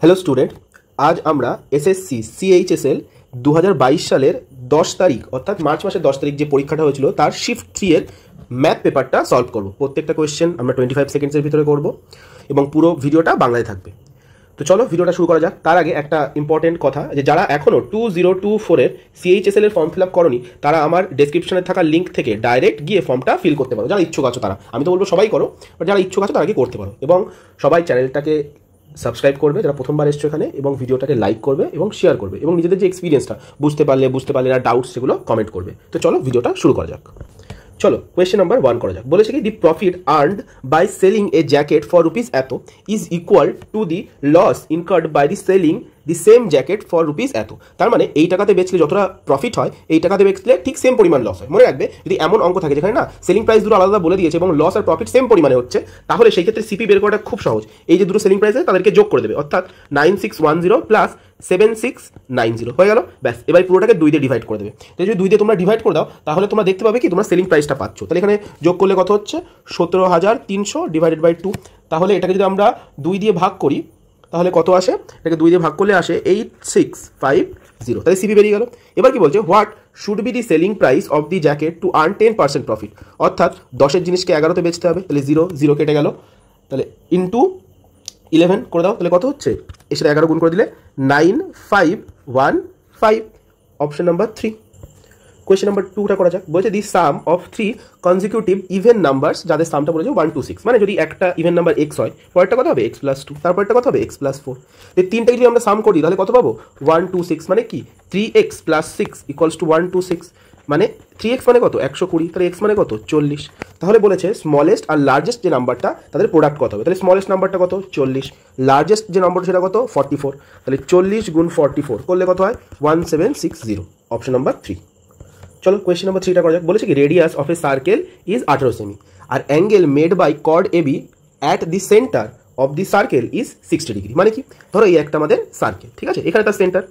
Hello student, আজ আমরা SSC CHSL 2022 সালের 10 তারিখ অর্থাৎ মার্চ মাসের 10 তারিখ যে পরীক্ষাটা হয়েছিল তার শিফট 3 এর ম্যাথ পেপারটা সলভ করব। প্রত্যেকটা কোয়েশ্চেন আমরা 25 সেকেন্ডসের ভিতরে করব এবং পুরো ভিডিওটা বাংলায় থাকবে। তো চলো ভিডিওটা শুরু করা যাক। তার আগে একটা ইম্পর্টেন্ট কথা, যে যারা এখনও 2024 এর সিএইচএসএল এর ফর্ম ফিল আপ করনি তারা আমার ডেসক্রিপশনে থাকা লিঙ্ক থেকে ডাইরেক্ট গিয়ে ফর্মটা ফিল করতে পারো। যারা ইচ্ছুক আছো তারা, আমি তো বলবো সবাই করো, বাট যারা ইচ্ছুক আছো তারা কি করতে পারো। এবং সবাই চ্যানেলটাকে সাবস্ক্রাইব করবে যারা প্রথমবার এসছো এখানে, এবং ভিডিওটাকে লাইক করবে এবং শেয়ার করবে, এবং নিজেদের যে এক্সপিরিয়েন্সটা বুঝতে পারলে না ডাউটস সেগুলো কমেন্ট করবে। তো চলো ভিডিওটা শুরু করা যাক। চলো কোয়েশ্চেন নাম্বার 1 করা যাক। বলেছে কি, the profit earned by selling a jacket for rupees এত is equal to the loss incurred by the selling the same jacket for rupees এত। তার মানে এই টাকাতে বেচলে যতটা প্রফিট হয় এই টাকাতে বেচলে ঠিক সেম পরিমাণ লস হয়। মনে রাখবে, যদি এমন অঙ্ক থাকে যেখানে না সেলিং প্রাইস দুটো আলাদা বলে দিয়েছে এবং লস আর প্রফিট সেম পরিমাণে হচ্ছে, তাহলে সেই ক্ষেত্রে সিপি বের করাটা খুব সহজ। এই যে দুটো সেলিং প্রাইস আছে তাদেরকে যোগ করে দেবে, অর্থাৎ 9610 প্লাস 7690 হয়ে গেল। ব্যাস, এবার পুরোটাকে 2 দিয়ে ডিভাইড করে দেবে। তো যদি 2 দিয়ে তোমরা ডিভাইড করে দাও তাহলে তোমরা দেখতে পাবে কি তোমরা সেলিং প্রাইসটা পাচ্ছ। তাহলে এখানে যোগ করলে কত হচ্ছে, 17300 ডিভাইডেড বাই 2। তাহলে এটাকে যদি আমরা 2 দিয়ে ভাগ করি তাহলে কত আসে, এটাকে 2 দিয়ে ভাগ করলে আসে 8650। তাহলে সিপি বেরিয়ে গেল। এবার কি বলছে, what should be the selling price of the jacket to earn 10% profit. অর্থাৎ 10-এর জিনিসকে 11-তে বেচতে হবে, তাহলে 0 কেটে গেল, তাহলে ইন্টু 11 করে দাও, তাহলে কত হচ্ছে, এর সাথে 11 গুণ করে দিলে 9515। Option number 3। কোয়েশ্চেন নাম্বার 2টা করা যাক। বলছে দি সাম অফ 3 কনজিকিউটিভ ইভেন নাম্বারস, যাদের সামটা বলেছে 1 2 6, মানে যদি একটা ইভেন নাম্বার x হয় পরেরটা কত হবে x+2, তারপরটা কত হবে x+4। এই তিনটাকে যদি আমরা সাম করি তাহলে কত পাবো 1 2 6, মানে কি 3x + 6 = 1 2 6, মানে 3x মানে কত 120, তাহলে x মানে কত 40। তাহলে বলেছে স্মলেস্ট আর লার্জেস্ট যে নাম্বারটা তাদের প্রোডাক্ট কত হবে। তাহলে স্মলেস্ট নাম্বারটা কত 40, লার্জেস্ট যে নম্বরটা সেটা কত 44, তাহলে 40 গুণ 44 করলে কত হয় 1760। Option number 3। চলো কোয়েশ্চেন নাম্বার 3টা করা যাক। বলেছে কি, radius of a circle is 18 সেমি আর angle made by chord AB at the centre of the circle is 60 degree. মানে কি, ধরো এই একটা আমাদের সার্কেল, ঠিক আছে, এখানে তার সেন্টার।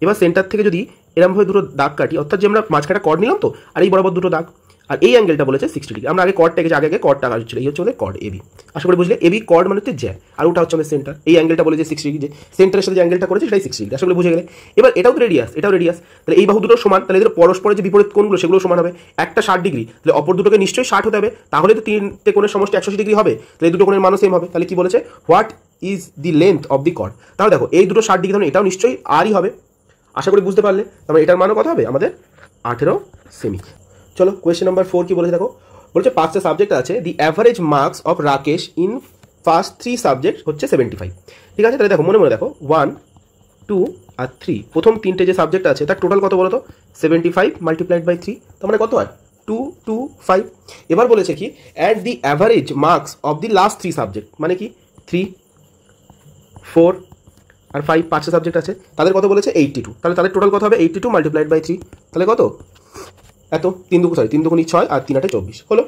এবার সেন্টার থেকে যদি এরকমভাবে দুটো দাগ কাটি, অর্থাৎ যে আমরা মাঝখানে কর্ড নিলাম তো, আর এই বরাবর দুটো দাগ, আর এই অ্যাঙ্গেলটা বলেছে 60 ডিগ্রি। আমরা আগে কর্ডটাকে আগে কর্ডটা কাটছিল, এই হচ্ছে আমাদের কর্ড এবি। আশা করি বুঝলে, এবি কর্ড মানে হচ্ছে জ্যা, আর ওটা হচ্ছে আমাদের সেন্টার। এই অ্যাঙ্গেলটা বলে যে 60 ডিগ্রি, যে সেন্টারের সাথে যে অ্যাঙ্গেলটা করেছে সেটাই 60 ডিগ্রি। আশা করি বুঝে গেলে। এবার এটাও তো রেডিয়াস, এটাও রেডিয়াস, তাহলে এই বাহু দুটো সমান, তাহলে এদের পরস্পরের যে বিপরীত কোণগুলো সেগুলো সমান হবে। একটা 60 ডিগ্রি, তাহলে অপর দুটোকে নিশ্চয়ই 60 হতে হবে, তাহলে তো তিনটে কোণের সমষ্টি 180 ডিগ্রি হবে, তাহলে এই দুটো কোণের মানও সেম হবে। তাহলে কি বলেছে, what is the length of the chord. তাহলে দেখো এই দুটো 60 ডিগ্রি, তাহলে এটাও নিশ্চয়ই আরই হবে। আশা করি বুঝতে পারলে। তাহলে এটার মানও কত হবে আমাদের 18 সেমি। চলো কোয়েশ্চেন নাম্বার 4 কি বলেছে দেখো। বলছে 5টা সাবজেক্ট আছে, দি average marks of Rakesh in first 3 subject হচ্ছে 75। ঠিক আছে, তাহলে দেখো মনে দেখো 1 2 আর 3, প্রথম 3টে যে সাবজেক্ট আছে তার টোটাল কত বলো তো 75 মাল্টিপ্লাইড বাই 3, তার মানে কত হয় 225। এবার বলেছে কি, at the average marks of the last 3 subject, মানে কি 3 4 আর 5, 5টা সাবজেক্ট আছে, তাদের কত বলেছে 82। তাহলে তাদের টোটাল কত হবে 82 মাল্টিপ্লাইড বাই 3, তাহলে কত এত 3 2 6 আর 3 8 24 হলো।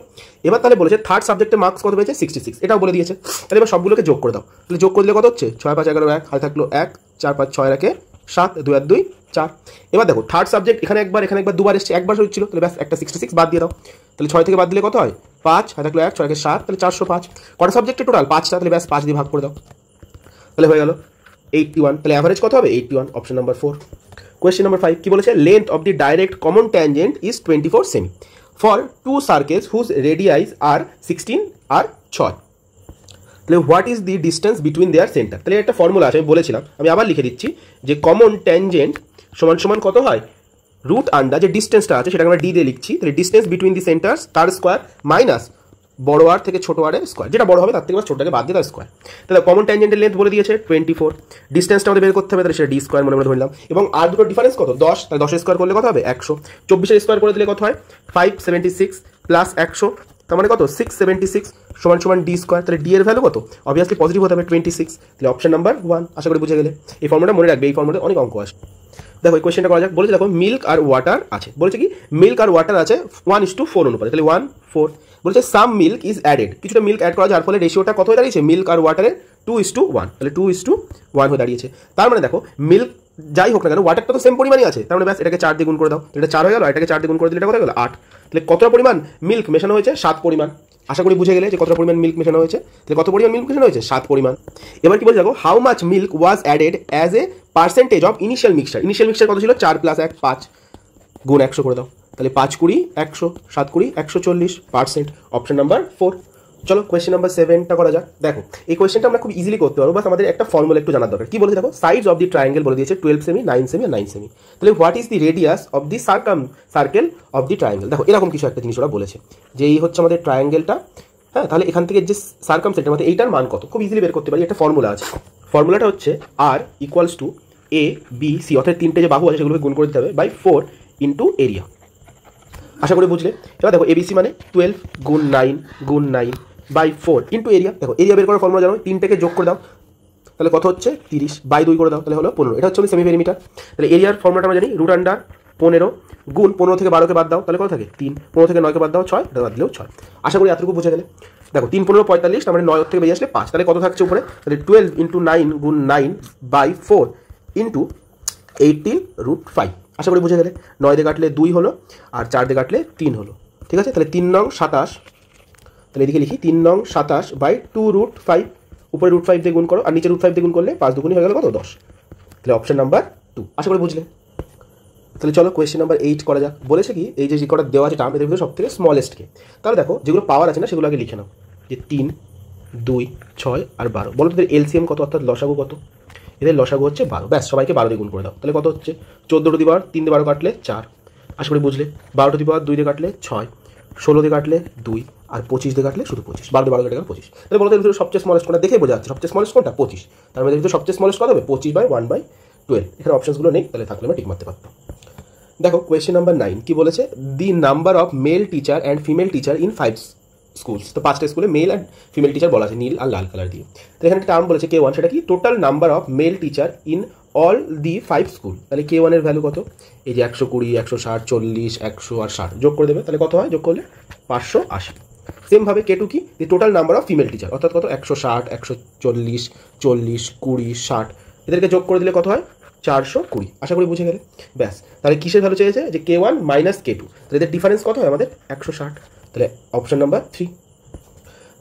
এবার তাহলে বলেছে থার্ড সাবজেক্টে মার্কস কত পেয়েছে 66, এটাও বলে দিয়েছে। তাহলে এবার সবগুলোকে যোগ করে দাও, তাহলে যোগ করলে কত হচ্ছে 6 5 11 1, হাতে থাকলো 1 4 5 6 রাখে 7 2 আর 2 4। এবার দেখো থার্ড সাবজেক্ট এখানে একবার দুবার এসেছে, একবার হচ্ছিল, তাহলে ব্যাস একটা 66 বাদ দিয়ে দাও, তাহলে 6 থেকে বাদ দিলে কত হয় 5, হাতে থাকলো 1 6 রাখে 7, তাহলে 405। কটা সাবজেক্টে টোটাল 5টা, তাহলে ব্যাস 5 দিয়ে ভাগ করে দাও, তাহলে হয়ে গেল 81। তাহলে অ্যাভারেজ কত হবে 81, অপশন নাম্বার 4। কোয়েশ্চেন নাম্বার 5 কি বলেছে, length of the direct common tangent is 24 সেমি for 2 circles whose radii are 16 আর 6। তাহলে what is the distance between their centre. তাহলে একটা ফর্মুলা আছে, আমি বলেছিলাম, আমি আবার লিখে দিচ্ছি, যে কমন ট্যানজেন্ট সমান সমান কত হয় রুট আন্ডার যে ডিস্টেন্সটা আছে সেটাকে আমরা ডি দিয়ে লিখছি, তাহলে ডিস্টেন্স বিটুইন দি সেন্টার্স তার স্কোয়ার মাইনাস বড় আর থেকে ছোট আর এর স্কোয়ার, যেটা বড় হবে তার থেকে ছোটটাকে বাদ দিয়ে তার স্কোয়ার। তাহলে কমন ট্যানজেন্টের লেন্থ বলে দিয়েছে 24, ডিস্টেন্সটা আমাদের বের করতে হবে, তাহলে সেটা ডি স্কোয়ার মনে ধরলাম, এবং আর দুটো ডিফারেন্স কত 10, তাহলে 10 স্কোয়ার করলে কত হবে 100, 24 স্কোয়ার করে দিলে কত হয় 576 প্লাস 100, তার মানে কত 676 সমান সমান ডি স্কোয়ার। তাহলে ডি এর ভ্যালু কত, অবভিয়াসলি পজিটিভ হতে হবে 26, তাহলে অপশন নাম্বার 1। আশা করি বুঝে গেলে। এই ফর্মুলাটা মনে রাখবে, এই ফর্মুলাতে অনেক অঙ্ক আসে। দেখো এই কোয়েশ্চেনটা করা যাক। বলেছে দেখো মিল্ক আর ওয়াটার আছে, বলেছে কি মিল্ক আর ওয়াটার আছে 1:4 অনুপাতে, তাহলে 1 4। বলেছে সাম মিল্ক ইজ অ্যাডেড, কিছুটা মিল্ক অ্যাড করা, যার ফলে রেশিওটা কত হয়ে দাঁড়িয়েছে মিল্ক আর ওয়াটারের 2:1, তাহলে 2:1 হয়ে দাঁড়িয়েছে। তার মানে দেখো মিল্ক যাই হোক না কেন ওয়াটারটা তো সেম পরিমাণই আছে, তার মানে ব্যাস এটাকে 4 দিয়ে গুণ করে দাও, এটা 4 হয়ে গেল, এটাকে 4 দিয়ে গুণ করে দিলে এটা কত হয়ে গেল 8। তাহলে কতটা পরিমাণ মিল্ক মেশানো হয়েছে 7 পরিমাণ, আশা করি বুঝে গেলে যে কতটা পরিমাণ মিল্ক মেশানো হয়েছে। তাহলে কত পরিমাণ মিল্ক মেশানো হয়েছে? 7 পরিমাণ। এবার কি বলছে দেখো, how much milk was added as a percentage of initial mixture. Initial mixture কত ছিল? 4 + 1 5 গুণ 100 করে দাও। তাহলে 5 20 100, 7 20 140%। Option number 4। চলো কোয়েশ্চেন নাম্বার 7টা করা যাক। দেখো এই কোয়েশ্চেনটা আমরা খুব ইজিলি করতে পারবো, বাস আমাদের একটা ফর্মুলা একটু জানার দরকার। কি বলেছে দেখো, সাইডস অফ দি ট্রায়াঙ্গেল বলে দিয়েছে 12 সেমি, 9 সেমি আর 9 সেমি। তাহলে what is the radius of the circle of the triangle. দেখো এরকম কিছু একটা জিনিস ওরা বলেছে যে এই হচ্ছে আমাদের ট্রায়াঙ্গেলটা, হ্যাঁ। তাহলে এখান থেকে যে সার্কামফারেন্স মানে এইটার মান কত, খুব ইজিলি বের করতে পারি। একটা ফর্মুলা আছে, ফর্মুলাটা হচ্ছে R equals to A B C, অর্থাৎ তিনটে যে বাহু আছে সেগুলোকে গুণ করে দিতে হবে বাই 4 ইন্টু এরিয়া। আশা করি বুঝলে। এবার দেখো এবিসি মানে 12 গুণ 9 গুণ 9 বাই 4 ইন্টু এরিয়া। দেখো এরিয়া বের করার ফর্মুলা জানো, তিনটাকে যোগ করে দাও, তাহলে কত হচ্ছে 30 বাই 2 করে দাও, তাহলে হলো 15। এটা হচ্ছে সেমি পেরিমিটার। তাহলে এরিয়ার ফর্মুলাটা আমরা জানি, √15 গুণ 15 থেকে 12কে বাদ দাও, তাহলে কত থাকে 3, 15 থেকে 9কে বাদ দাও 6, এটা বাদ দিলেও 6। আশা করি এতটুকু বুঝে গেলে। দেখো 3 15 45, তার মানে 9 থেকে বেরিয়ে আসলে 5, তাহলে কত থাকছে উপরে? তাহলে 12 ইন্টু 9 গুণ 9 বাই 4 ইন্টু 18√5। আশা করি বুঝে গেলে। 9 দিয়ে কাটলে 2 হলো, আর 4 দিয়ে কাটলে 3 হলো, ঠিক আছে। তাহলে 3 নং 27, তাহলে এদিকে লিখি 3 নং 27 বাই 2√5, উপরে √5 দিয়ে গুণ করো আর নিচে √5 দিয়ে গুণ করলে 5 দুগুণই হয়ে গেল কত? 10। তাহলে অপশন নাম্বার 2। আশা করি বুঝলে। তাহলে চলো কোয়েশ্চেন নাম্বার 8 করা যাক। বলেছে কি, এই যে রেকর্ডার দেওয়া আছে টার্ম, এদের ভিতরে সব থেকে স্মলেস্টকে। তাহলে দেখো যেগুলো পাওয়ার আছে না সেগুলো আগে লিখে নাও, যে 3 2 6 আর 12। বলো তোদের এলসিএম কত, অর্থাৎ লসাগু কত? এদের লসাগু হচ্ছে 12। ব্যাস সবাইকে 12 দিয়ে গুণ করে দাও, তাহলে কত হচ্ছে? 14 টু দি পাওয়ার 3 দিয়ে 12 কাটলে 4। আশা করি বুঝলে। 12 টু দি পাওয়ার 2 দিয়ে কাটলে 6, 16 দিয়ে কাটলে 2 আর 25 দিয়ে কাটলে শুধু 25। 12 দিয়ে 12 কেটে গেল 25। তাহলে বলতে ভিতরে সবচেয়ে স্মলেস্ট কোনটা দেখে বোঝা যাচ্ছে, সবচেয়ে স্মলেস্ট কোনটা? 25। তার মধ্যে ভিতরে সবচেয়ে স্মলেস্ট কত হবে? 25/1/12। এখানে অপশনসগুলো নেই, তাহলে থাকলে আমরা ঠিক মারতে পারতাম। দেখো কোয়েশ্চেন নাম্বার 9 কি বলেছে, the number of mail teacher and female teacher in 5 schools. তো 5টা স্কুলে মেল অ্যান্ড ফিমেল টিচার বলা আছে নীল আর লাল কালার দিয়ে। তো এখানে টার্ম বলেছে K1, সেটা কি? Total number of mail teacher in all the 5 school. তাহলে K1 এর ভ্যালু কত? এই যে 120 160 40 100 আর 60 যোগ করে দেবে, তাহলে কত হয়? যোগ করলে 580। সেম ভাবে K2 কি? দি total number of female teacher, অর্থাৎ কত? 160 140 40 20 60, এদেরকে যোগ করে দিলে কত হয়? 420। আশা করি বুঝে গেলে। ব্যাস, তাহলে কিসের ভ্যালু চেয়েছে? যে K1 মাইনাস K2, তাহলে এদের ডিফারেন্স কত হয় আমাদের? 160। তাহলে অপশন নাম্বার 3।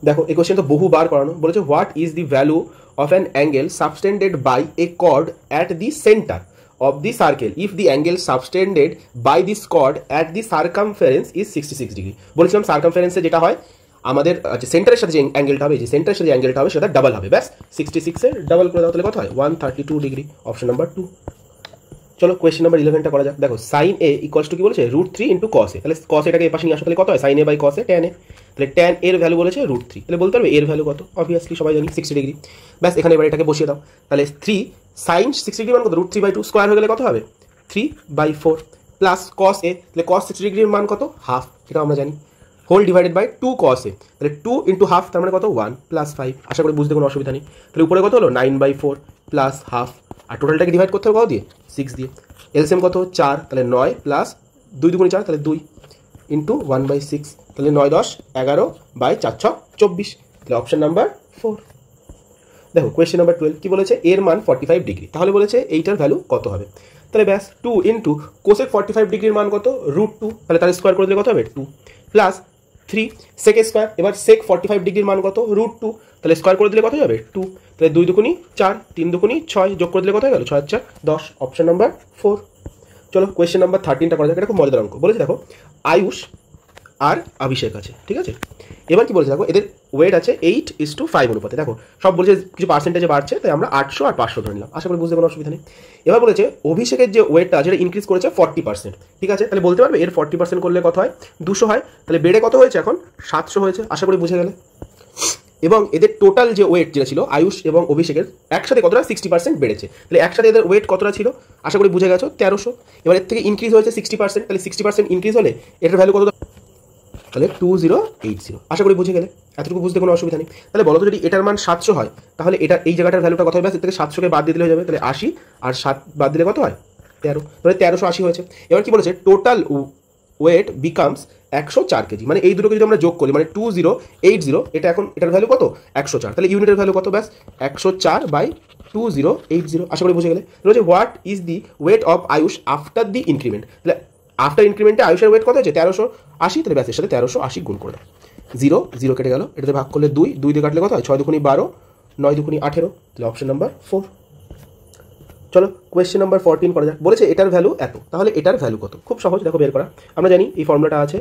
দেখো এই কোশ্চেন তো বহুবার করানো। বলেছে what is the value of an angle subtended by a chord at the centre of the circle if the angle subtended by this chord at the circumference is 66 degree. বলেছিলাম সার্কামফারেন্সে যেটা হয় আমাদের সেন্টারের সাথে যে অ্যাঙ্গেলটা হবে, যে সেন্টারের সাথে যে অ্যাঙ্গেলটা হবে সেটা ডাবল হবে। ব্যাস 66 এর ডাবল করে দাও, তাহলে কত হয়? 132 ডিগ্রি। Option number 2। চলো কোয়েশ্চেন নাম্বার 11টা করা যাক। দেখো সাইন এ ইকুয়ালস টু কি বলেছে? √3 ইন্টু কস এ। তাহলে কস এটাকে এ পাশে নিয়ে আসো, তাহলে কত হয়? Sine A by cos A tan A. তাহলে ট্যান এর ভ্যালু বলেছে √3, তাহলে বলতে পারবে এর ভ্যালু কত? অবভিয়াসলি সবাই জানি 60 ডিগ্রি। ব্যাস এখানে এবার এটাকে বসিয়ে দাও, তাহলে 3 সাইন 60 ডিগ্রি মান কত? √3/2 স্কোয়ার হয়ে গেলে কত হবে? 3/4 প্লাস কস এ, তাহলে কস 60 ডিগ্রির মান কত? হাফ, এটা আমরা জানি, হোল ডিভাইডেড বাই 2 কস এ, তাহলে 2 ইন্টু হাফ, তার মানে কত? 1 প্লাস 5। আশা করি বুঝতে কোনো অসুবিধা নেই। তাহলে উপরে কত হলো? 9/4 প্লাস হাফ, আর টোটালটাকে ডিভাইড করতে হবে কত দিয়ে? 6 দিয়ে। এলসিএম কত? 4, তাহলে 9 প্লাস 2 2 4, তাহলে 2 ইন্টু 1/6, তাহলে 9 10 11/4 6 24। তাহলে অপশন নাম্বার 4। দেখো কোয়েশ্চেন নাম্বার 12 কি বলেছে? এর মান 45 ডিগ্রি। তাহলে বলেছে এইটার ভ্যালু কত হবে? তাহলে ব্যাস 2 ইন্টু কোসেক 45 ডিগ্রির মান কত? √2, তাহলে তার স্কোয়ার করে দিলে কত হবে? 2 প্লাস 3 সেক স্কোয়ার। এবার সেক 45 ডিগ্রির মান কত? √2, তাহলে স্কোয়ার করে দিলে কত যাবে? 2, তাহলে 2 2 4 3 2 6 যোগ করে দিলে কত হয়ে গেল? 6 4 10। Option number 4। চলো কোয়েশ্চেন নাম্বার 13টা করা যাক। এটা খুব মজাদার অঙ্ক। বলেছে দেখো আয়ুষ আর অভিষেক আছে, ঠিক আছে। এবার কি বলেছে দেখো, এদের ওয়েট আছে 8:5 অনুপাতে। দেখো সব বলছে কিছু পার্সেন্টেজে বাড়ছে, তাই আমরা 800 আর 500 ধরে নিলাম। আশা করি বুঝতে কোনো অসুবিধা নেই। এবার বলেছে অভিষেকের যে ওয়েটটা আছে এটা ইনক্রিজ করেছে 40%, ঠিক আছে। তাহলে বলতে পারবে এর 40% করলে কত হয়? 200 হয়। তাহলে বেড়ে কত হয়েছে এখন? 700 হয়েছে। আশা করি বুঝে গেলে। এবং এদের টোটাল যে ওয়েট যেটা ছিল আয়ুষ এবং অভিষেকের একসাথে কতটা? 60% বেড়েছে। তাহলে একসাথে এদের ওয়েট কতটা ছিল? আশা করি বুঝে গেছো 1300। এবার এর থেকে ইনক্রিজ হয়েছে 60%, তাহলে 60% ইনক্রিজ হলে এটার ভ্যালু কত? তাহলে 2080। আশা করি বুঝে গেলে। এতটুকু বুঝতে কোনো অসুবিধা নেই। তাহলে বলো তো যদি এটার মান 700 হয় তাহলে এটা এই জায়গাটার ভ্যালুটা কত হবে? এর থেকে 700কে বাদ দিয়ে দিলে হয়ে যাবে, তাহলে 80 আর 7 বাদ দিলে কত হয়? 13, তাহলে 1380 হয়েছে। এবার কি বলেছে? Total wait becomes 104 KG. মানে এই দুটোকে যদি আমরা যোগ করি মানে 2080, এটা এখন এটার ভ্যালু কত? 104। তাহলে ইউনিটের ভ্যালু কত? ব্যাস 104/2080। আশা করি বুঝে গেলে। বলছে what is the weight of Ayush after the increment. তাহলে আফটার ইনক্রিমেন্টে আয়ুষের ওয়েট কত হয়েছে? 1380। তাহলে ব্যাস এর সাথে 1380 গুণ করে দাও। 0 0 কেটে গেল, এটাতে ভাগ করলে 2 2 দিয়ে কাটলে কত হয় 6 দুগুণি 12 9 দুগুণি 18, তাহলে অপশন নাম্বার 4। চলো কোয়েশ্চেন নাম্বার 14 করা যাক। বলেছে এটার ভ্যালু এত, তাহলে এটার ভ্যালু কত? খুব সহজ, দেখো বের করা। আমরা জানি এই ফর্মুলাটা আছে,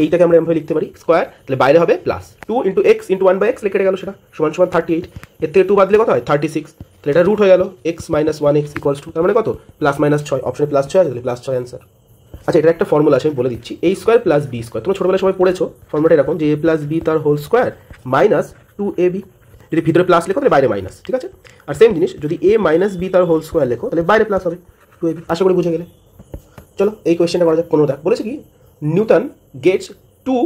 এইটাকে আমরা এমভাবে লিখতে পারি স্কোয়ার, তাহলে বাইরে হবে plus 2 into x into 1/x কেটে গেল, সেটা সমান সমান 38, এর থেকে 2 বাদ দিলে কত হয় 36, তাহলে এটা রুট হয়ে গেল x minus 1x equals to, তার মানে কত প্লাস মাইনাস 6, অপশনে প্লাস 6 আছে, তাহলে প্লাস 6 অ্যান্সার। আচ্ছা, এটা একটা ফর্মুলা আছে, আমি বলে দিচ্ছি, a square plus B square, তোমরা ছোটবেলায় সবাই পড়েছো ফর্মুলাটা এরকম যে a প্লাস বি তার হোল স্কোয়ার মাইনাস 2ab, যদি ভিতরে প্লাস লেখো তাহলে বাইরে মাইনাস, ঠিক আছে। আর সেম জিনিস যদি a মাইনাস বি তার হোল স্কোয়ার লেখো তাহলে বাইরে প্লাস হবে 2ab। আশা করি বুঝে গেলে। চলো এই কোয়েশ্চেনটা করা যাক। 15 দেখ, বলেছে কি Newton gets 2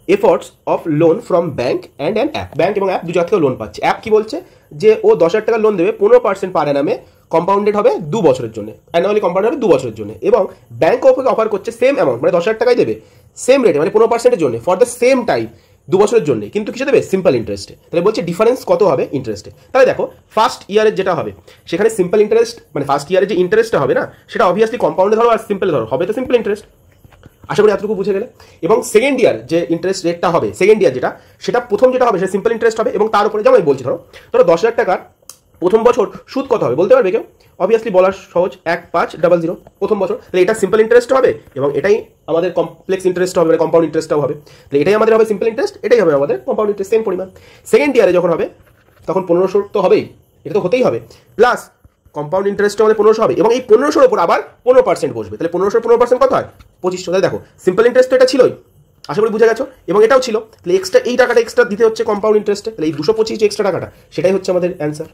efforts of loan from bank and an app. Bank এবং অ্যাপ দু জায়গা থেকে লোন পাচ্ছে। অ্যাপ কি বলছে যে ও 10,000 টাকা লোন দেবে, 15% পার অ্যানামে, কম্পাউন্ডেড হবে 2 বছরের জন্য, অ্যানুয়ালি কম্পাউন্ড হবে 2 বছরের জন্য, এবং ব্যাঙ্ক ওকে অফার করছে সেম অ্যামাউন্ট, মানে 10,000 টাকাই দেবে সেম রেটে, মানে 15%-এর জন্য ফর দ্য সেম টাইম, 2 বছরের জন্য, কিন্তু কিসে দেবে সিম্পল ইন্টারেস্টে। তাহলে বলছে ডিফারেন্স কত হবে ইন্টারেস্টে। তাহলে দেখো ফার্স্ট ইয়ারের যেটা হবে সেখানে সিম্পল ইন্টারেস্ট, মানে ফার্স্ট ইয়ারে যে ইন্টারেস্টটা হবে না সেটা অবভিয়াসলি কম্পাউন্ডে ধরো আর সিম্পল ধরো, হবে তো সিম্পল ইন্টারেস্ট। আশা করি এতটুকু বুঝে গেলে। এবং সেকেন্ড ইয়ার যে ইন্টারেস্ট রেটটা হবে, সেকেন্ড ইয়ার যেটা, সেটা প্রথম যেটা হবে সেটা সিম্পল ইন্টারেস্ট হবে, এবং তার উপরে যেমন আমি বলছি ধরো 10,000 টাকার প্রথম বছর সুদ কত হবে বলতে পারবে কেউ? অবভিয়াসলি বলার সহজ, 1500 প্রথম বছর, তাহলে এটা সিম্পল ইন্টারেস্ট হবে, এবং এটাই আমাদের কমপ্লেক্স ইন্টারেস্ট হবে, মানে কম্পাউন্ড ইন্টারেস্টটাও হবে, তাহলে এটাই আমাদের হবে সিম্পল ইন্টারেস্ট, এটাই হবে আমাদের কম্পাউন্ড ইন্টারেস্ট, সেম পরিমাণ। সেকেন্ড ইয়ারে যখন হবে তখন 1500 তো হবেই, এটা তো হতেই হবে, প্লাস কম্পাউন্ড ইন্টারেস্ট আমাদের 1500 হবে, এবং এই 1500-র উপর আবার 15% বসবে, তাহলে 1500 15% কত হয় 2500। তাহলে দেখো সিম্পল ইন্টারেস্ট তো এটা ছিলই, আশা করি বুঝে গেছো, এবং এটাও ছিল, তাহলে এক্সট্রা এই টাকাটা এক্সট্রা দিতে হচ্ছে কম্পাউন্ড ইন্টারেস্টে, তাহলে এই 225 যে এক্সট্রা টাকাটা সেটাই হচ্ছে আমাদের অ্যান্সার।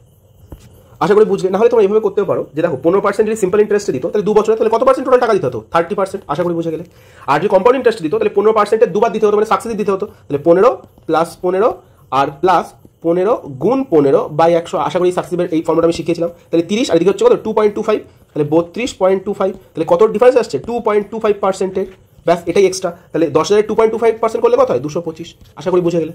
আশা করি বুঝবে, না হলে তোমরা এইভাবে করতেও পারো যে দেখো 15% যদি সিম্পল ইন্টারেস্টে দিত তাহলে 2 বছরে তাহলে কত পার্সেন্ট টোটাল টাকা দিতে হতো 30%, আশা করি বুঝে গেলে। আর যদি কম্পাউন্ড ইন্টারেস্ট দিত তাহলে 15%-এর দুবার দিতে হতো, মানে সাকসেসিভ দিতে হতো, তাহলে 15 প্লাস 15 আর প্লাস 15 গুণ 15/100, আশা করি সাকসেসিভের এই ফর্মুলা আমি শিখিয়েছিলাম, তাহলে 30, আর এদিকে হচ্ছে কত 2.25, তাহলে 32.25, তাহলে কত ডিফারেন্স আসছে 2.25%-এর, ব্যাস এটাই এক্সট্রা, তাহলে 10,000-এর 2.25% করলে কত হয় 225, আশা করি বুঝে গেলে।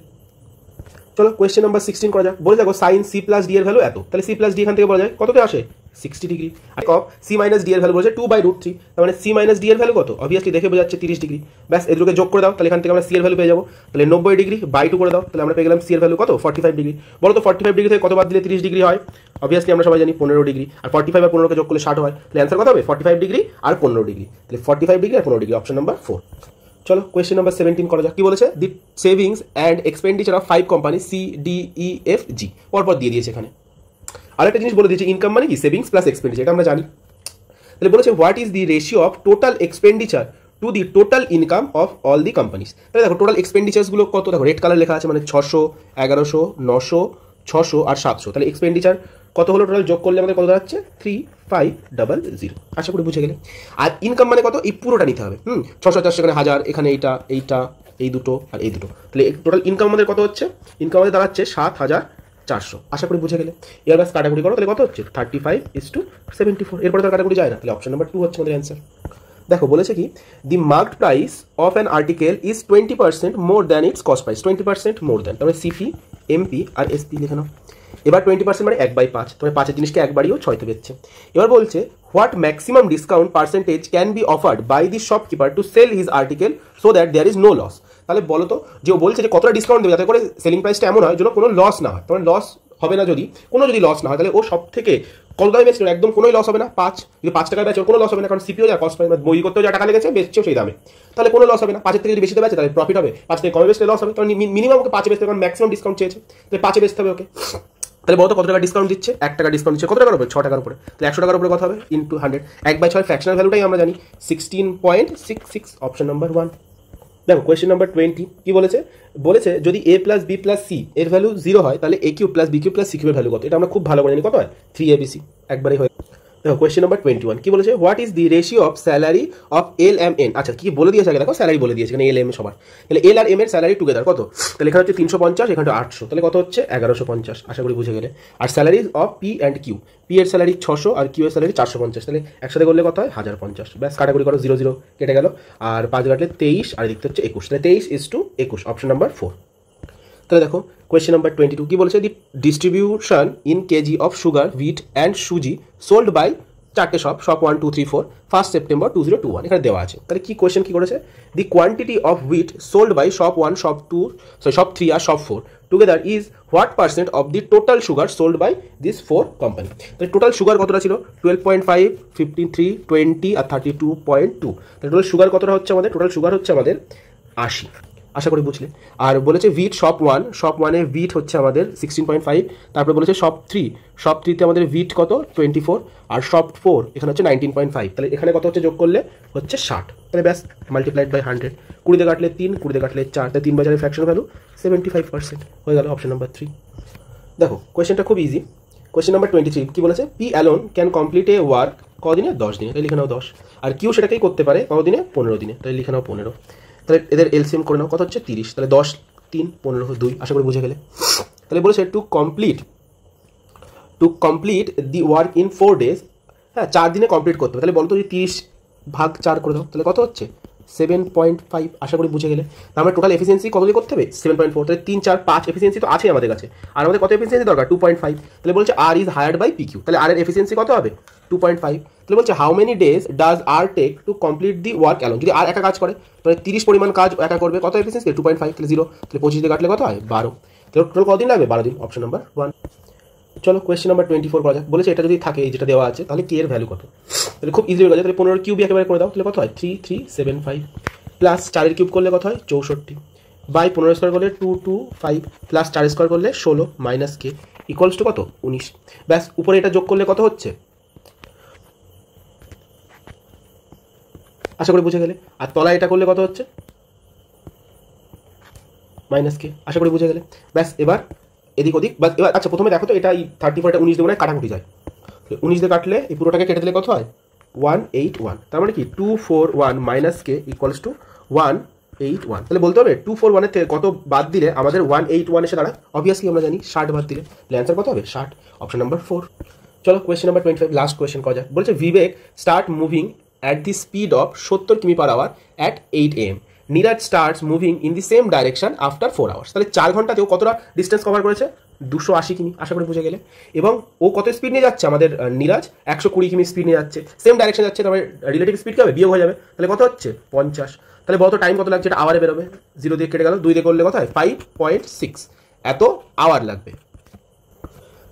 চলো কোয়েশ্চেন নাম্বার 16 করা যাক। বলে দেখো সাইন সি প্লাস ডি এর ভ্যালু এত, তাহলে সি প্লাস ডি এখান থেকে বলা যায় কততে আসে 60 ডিগ্রি, আর কপ সি মাইনাস ডি এর ভ্যালু বলেছে 2/√3, তার মানে সি মাইনাস ডি এর ভ্যালু কত, অবভিয়াসলি দেখে বোঝা যাচ্ছে 30 ডিগ্রি, ব্যাস এগুলোকে যোগ করে দাও, তাহলে এখান থেকে আমরা সি এর ভ্যালু পেয়ে যাবো, তাহলে 90 ডিগ্রি বাই 2 করে দাও, তাহলে আমরা পেয়ে গেলাম সি এর ভ্যালু কত 45 ডিগ্রি। বলো তো 45 ডিগ্রি থেকে কত বাদ দিলে 30 ডিগ্রি হয়? অবভিয়াসলি আমরা সবাই জানি 15 ডিগ্রি, আর 45 আর 15কে যোগ করলে 60 হয়, তাহলে অ্যান্সার কত হবে 45 ডিগ্রি আর 15 ডিগ্রি, তাহলে 45 ডিগ্রি আর 15 ডিগ্রি, অপশন নাম্বার 4। চলো কোয়েশ্চেন নাম্বার 17 করা যাক। কি বলেছে the savings and expenditure of 5 company C D E F G, পরপর দিয়ে দিয়েছে এখানে। আরেকটা জিনিস বলে দিয়েছে, ইনকাম মানে কি সেভিংস প্লাস এক্সপেন্ডিচার, এটা আমরা জানি। তাহলে বলেছে what is the ratio of total expenditure to the total income of all the companies. তাহলে দেখো টোটাল এক্সপেন্ডিচার্সগুলো কত, দেখো রেড কালার লেখা আছে, মানে 600, 1100, 900, 600 আর 700, তাহলে এক্সপেন্ডিচার কত হলো টোটাল, যোগ করলে আমাদের কত দাঁড়াচ্ছে 3500, আশা করি বুঝে গেলে। আর ইনকাম মানে কত, এই পুরোটা নিতে হবে, 600, 400, এখানে 1000, এখানে এইটা, এই দুটো আর এই দুটো, তাহলে টোটাল ইনকাম আমাদের কত হচ্ছে, ইনকাম আমাদের দাঁড়াচ্ছে 7400, আশা করি বুঝে গেলে। এবার ব্যাস কাটাকুটি করো, তাহলে কত হচ্ছে 35:74, এরপরে তো কাটাকুটি যায় না, তাহলে অপশন নাম্বার 2 হচ্ছে আমাদের অ্যান্সার। দেখো বলেছে কি the marked price of an article is 20% more than its cost price, 20% more than, তাহলে সিপি এমপি আর এসপি লিখে নাও। এবার 20% মানে 1/5, তবে 5-এর জিনিসকে 1 বাড়িয়েও 6তে বেচছে। এবার বলছে what maximum discount percentage can be offered by the shopkeeper to sell his article so that there is no loss. তাহলে বলো তো যে ও বলছে যে কতটা ডিসকাউন্ট দেবে যাতে করে সেলিং প্রাইসটা এমন হয় যেন কোনো লস না হয়, তবে লস হবে না, যদি লস না হয় তাহলে ও সব থেকে কত দামে বেচছিল, একদম কোনোই লস হবে না, 5, যদি 5 টাকায় বেচে ওর কোনো লস হবে না, কারণ সিপিও যা কস্ট পায়, বই করতেও যা টাকা লেগেছে বেচছেও সেই দামে, তাহলে কোনো লস হবে না। 5-এর থেকে যদি বেশিতে বেচে তাহলে প্রফিট হবে, 5 থেকে কমে বেচলে লস হবে, কারণ মিনিমাম ওকে 5-এ বেচতে হবে, কারণ ম্যাক্সিমাম ডিসকাউন্ট চেয়েছে, তাহলে 5-এ বেচতে হবে ওকে। তাহলে বলতো কত টাকা ডিসকাউন্ট দিচ্ছে, 1 টাকা ডিসকাউন্ট দিচ্ছে, কত টাকার উপরে 6 টাকার উপরে, তাহলে 100 টাকার উপরে কত হবে ইন্টু 100, 1/6 ফ্র্যাকশনাল ভ্যালুটাই আমরা জানি 16.66, অপশন নাম্বার 1। দেখো কোয়েশ্চেন নাম্বার 20 কি বলেছে, যদি a plus B plus C এর ভ্যালু 0 হয় তাহলে a cube plus B cube plus C কিউবের ভ্যালু কত, এটা আমরা খুব ভালো করে জানি, কত হয় 3abc, একবারই হয়। দেখো কোয়েশ্চেন নাম্বার 21 কি বলেছে, what is the ratio of salary of L M N. আচ্ছা কি বলে দিয়েছে আগে দেখো, স্যালারি বলে দিয়েছে এখানে এল এম সবার, তাহলে এল আর এম এর স্যালারি টুগেদার কত, তাহলে এখানে হচ্ছে 350, এখানে 800, তাহলে কত হচ্ছে 1150, আশা করি বুঝে গেলে। আর salary of P and Q, P এর স্যালারি 600 আর কিউ এর স্যালারি 450, তাহলে একসাথে করলে কত হয় 1050, ব্যাস কাটাকুটি করো, 0 0 কেটে গেল, আর 5 কাটলে 23, আর এদিকে হচ্ছে 21, তাহলে 23:21, অপশন নাম্বার 4। তাহলে দেখো কোয়েশ্চেন নাম্বার 22 কি বলেছে, the distribution in KG of sugar wheat and suji sold by চারটে শপ 1 2 3 4 1 সেপ্টেম্বর 2021 এখানে দেওয়া আছে। তাহলে কি কোয়েশ্চেন কি করেছে, the quantity of wheat sold by shop 1 shop 2 shop 3 আর shop 4 together is what percent of the total sugar sold by this 4 company. তাহলে টোটাল সুগার কতটা ছিল 12.5 53 20 আর 32.2। তাহলে টোটাল সুগার কতটা হচ্ছে আমাদের, টোটাল সুগার হচ্ছে আমাদের 80। আশা করি বুঝলে। আর বলেছে ভিট শপ 1 ভিট হচ্ছে আমাদের 16.5, তারপরে বলেছে শপ 3তে আমাদের ভিট কত 24 আর শপ 4 এখানে হচ্ছে 19.5। তাহলে এখানে কত হচ্ছে যোগ করলে হচ্ছে 60। তাহলে ব্যাস মাল্টিপ্লাইড বাই 100, 20 দিয়ে কাটলে 3, 20 দিয়ে কাটলে 4, তাহলে 3 বাজারের ফ্র্যাকশন ভ্যালু 75% হয়ে গেল অপশন নাম্বার 3। দেখো কোয়েশ্চেনটা খুব ইজি। কোয়েশ্চেন নাম্বার 23 কি বলেছে, P alone can complete A work কদিনে 10 দিনে, তাই লিখে নাও 10। আর কিউ সেটাকেই করতে পারে কদিনে 15 দিনে, তাই লিখে নাও 15। তাহলে এদের এলসিএম করে নাও, কত হচ্ছে 30। তাহলে 10 3 15 2, আশা করি বুঝে গেলে। তাহলে বলেছে two complete the work in 4 days, হ্যাঁ 4 দিনে কমপ্লিট করতে হবে। তাহলে বলতো যে 30/4 করে দাও, তাহলে কত হচ্ছে 7.5, আশা করি বুঝে গেলে। আমরা টোটাল এফিসিয়েন্সি কত দিয়ে করতে হবে 7.4, তাহলে 3 4 5 এফিসিয়েন্সি তো আছে আমাদের কাছে, আর আমাদের কত এফিসিয়েন্সি দরকার 2.5। তাহলে বলছে R is hired by PQ, তাহলে আর এর এফিসিয়েন্সি কত হবে 2.5। তাহলে বলছে how many days does R take to complete the work alone, যদি আর একা কাজ করে তাহলে 30 পরিমাণ কাজ একা করবে, কত এফিসিয়েন্সি 2.5, তাহলে 0, তাহলে 25 দিয়ে কাটলে কত হয় 12। তাহলে টোটাল কতদিন লাগবে 12 দিন, অপশন নাম্বার 1। চলো কোয়েশ্চেন নাম্বার 24 করা যাক। বলেছে এটা যদি থাকে এই যেটা দেওয়া আছে তাহলে কে এর ভ্যালু কত। তাহলে খুব ইজি হয়ে গেছে, তাহলে 15 কিউব একেবারে করে দাও, তাহলে কত হয় 3375 প্লাস 4 কিউব করলে কত হয় 64 বাই 15 স্কোয়ার করলে 225 প্লাস 4 স্কোয়ার করলে 16 মাইনাস কে ইকুয়ালস টু কত 19। ব্যাস উপরে এটা যোগ করলে কত হচ্ছে, আশা করি বুঝে গেলে। আর তলায় এটা করলে কত হচ্ছে মাইনাস কে, আশা করি বুঝে গেলে। ব্যাস এবার এদিক ওদিক, বাস এবার আচ্ছা প্রথমে দেখো তো এটা এই 34 এটা 19 দিয়ে মনে কাটাকুটি যায়, 19 দিয়ে কাটলে এই পুরোটাকে কেটে দিলে কত হয় 181। তার মানে কি 241 মাইনাস কে ইকুয়ালস টু 181। তাহলে বলতে হবে 241 এর থেকে কত বাদ দিলে আমাদের 181 এসে দাঁড়ায়, অবভিয়াসলি আমরা জানি 60 বাদ দিলে, তাহলে অ্যান্সার কত হবে 60, অপশন নাম্বার 4। চলো কোয়েশ্চেন নাম্বার 25 লাস্ট কোয়েশ্চেন করা যাক। বলছে Vivek start moving at the speed of 70 km/h at 8 AM. Neeraj starts moving in the same direction after 4 hours। তাহলে 4 ঘন্টাতেও কতটা ডিস্টেন্স কভার করেছে 280 কিমি, আশা করি বুঝে গেলে। এবং ও কত স্পিড নিয়ে যাচ্ছে আমাদের নীরাজ 120 কিমি স্পিড নিয়ে যাচ্ছে, সেম ডাইরেকশন যাচ্ছে, তবে রিলেটিভ স্পিড কি হবে বিয়োগ হয়ে যাবে, তাহলে কত হচ্ছে 50। তাহলে বলতো টাইম কত লাগছে, এটা আওয়ারে বেরোবে, 0 দিয়ে কেটে গেল, 2 দিয়ে করলে কত হয় 5.6, এত আওয়ার লাগবে।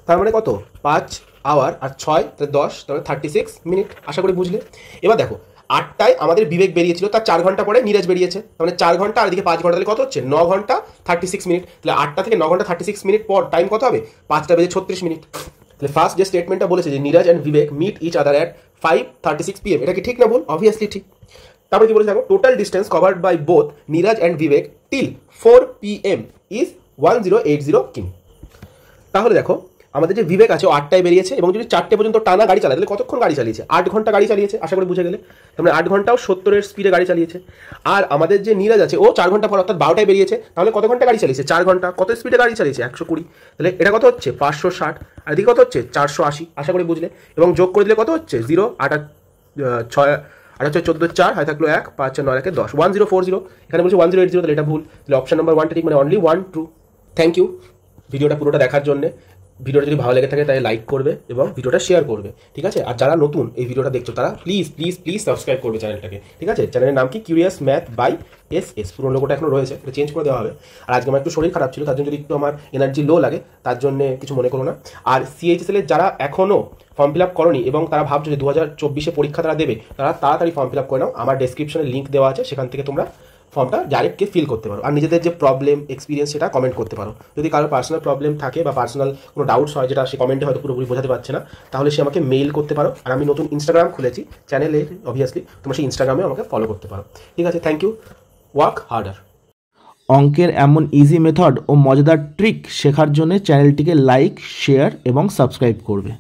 তার মানে কত 5 আওয়ার আর 6 তাহলে 10, তাহলে 36 মিনিট, আশা করি বুঝলে। এবার দেখো 8টায় আমাদের বিবেক বেরিয়েছিল, তার 4 ঘন্টা পরে নীরাজ বেরিয়েছে, মানে 4 ঘন্টা আর এদিকে 5 ঘন্টা, তাহলে কত হচ্ছে 9 ঘন্টা 36 মিনিট। তাহলে 8টা থেকে 9 ঘন্টা 36 মিনিট পর টাইম কত হবে 5টা বেজে 36 মিনিট। তাহলে ফার্স্ট যে স্টেটমেন্টটা বলেছে যে Neeraj and Vivek meet each other at 5:36 PM, এটা কি ঠিক না ভুল, অবভিয়াসলি ঠিক। তারপরে কি বলেছে দেখো, total distance covered by both Neeraj and Vivek till 4 PM is 1080 কিমি। তাহলে দেখো আমাদের যে বিবেক আছে ও 8টায় বেরিয়েছে এবং যদি 4টে পর্যন্ত টানা গাড়ি চালায় তাহলে কতক্ষণ গাড়ি চালিয়েছে 8 ঘন্টা গাড়ি চালিয়েছে, আশা করি বুঝে গেলে। তাহলে 8 ঘন্টাও 70-এর স্পিডে গাড়ি চালিয়েছে। আর আমাদের যে নীরাজ আছে ও 4 ঘন্টা পর অর্থাৎ 12টায় বেরিয়েছে, তাহলে কত ঘন্টা গাড়ি চালিয়েছে 4 ঘন্টা, কত স্পিডে গাড়ি চালিয়েছে 120, তাহলে এটা কত হচ্ছে 560 আর এদিকে কত হচ্ছে 480, আশা করি বুঝলে। এবং যোগ করে দিলে কত হচ্ছে 0 8 6 8 14 4 হয় থাকলো 1 5 4 9 1 10 1040, এখানে বলছে 1080, তাহলে এটা ভুল, তাহলে অপশন নাম্বার 1টা ঠিক, মানে অনলি 1 ট্রু। থ্যাংক ইউ ভিডিওটা পুরোটা দেখার জন্য। ভিডিওটা যদি ভালো লেগে থাকে তাহলে লাইক করবে এবং ভিডিওটা শেয়ার করবে, ঠিক আছে। আর যারা নতুন এই ভিডিওটা দেখছো তারা প্লিজ প্লিজ প্লিজ সাবস্ক্রাইব করবে চ্যানেলটাকে, ঠিক আছে। চ্যানেলের নাম কি কিউরিয়াস ম্যাথ বাই SS, পুরো লোগোটা এখনো রয়েছে, এটা চেঞ্জ করে দেওয়া হবে। আর আজকে আমার একটু শরীর খারাপ ছিল, তার জন্য যদি একটু আমার এনার্জি লো লাগে তার জন্য কিছু মনে করো না। আর CHSL এর যারা এখনও ফর্ম ফিল আপ করনি এবং তারা ভাবছো যে 2024-এ পরীক্ষা তারা দেবে, তারা তাড়াতাড়ি ফর্ম ফিল আপ করে নাও। আমার ডেসক্রিপশনে লিঙ্ক দেওয়া আছে, সেখান থেকে তোমরা ফর্মটা ডাইরেক্টকে ফিল করতে পারো। আর নিজেদের যে প্রবলেম এক্সপিরিয়েন্স সেটা কমেন্ট করতে পারো। যদি কারো পার্সোনাল প্রবলেম থাকে বা পার্সোনাল কোনো ডাউটস হয় যেটা সে কমেন্টে হয়তো পুরোপুরি বোঝাতে পারছে না, তাহলে সে আমাকে মেইল করতে পারো। আর আমি নতুন ইনস্টাগ্রাম খুলেছি চ্যানেলে, অবভিয়াসলি তোমরা সেই ইনস্টাগ্রামে আমাকে ফলো করতে পারো, ঠিক আছে। Thank you, work harder. অঙ্কের এমন ইজি মেথড ও মজাদার ট্রিক শেখার জন্য চ্যানেলটিকে লাইক, শেয়ার এবং সাবস্ক্রাইব করবে।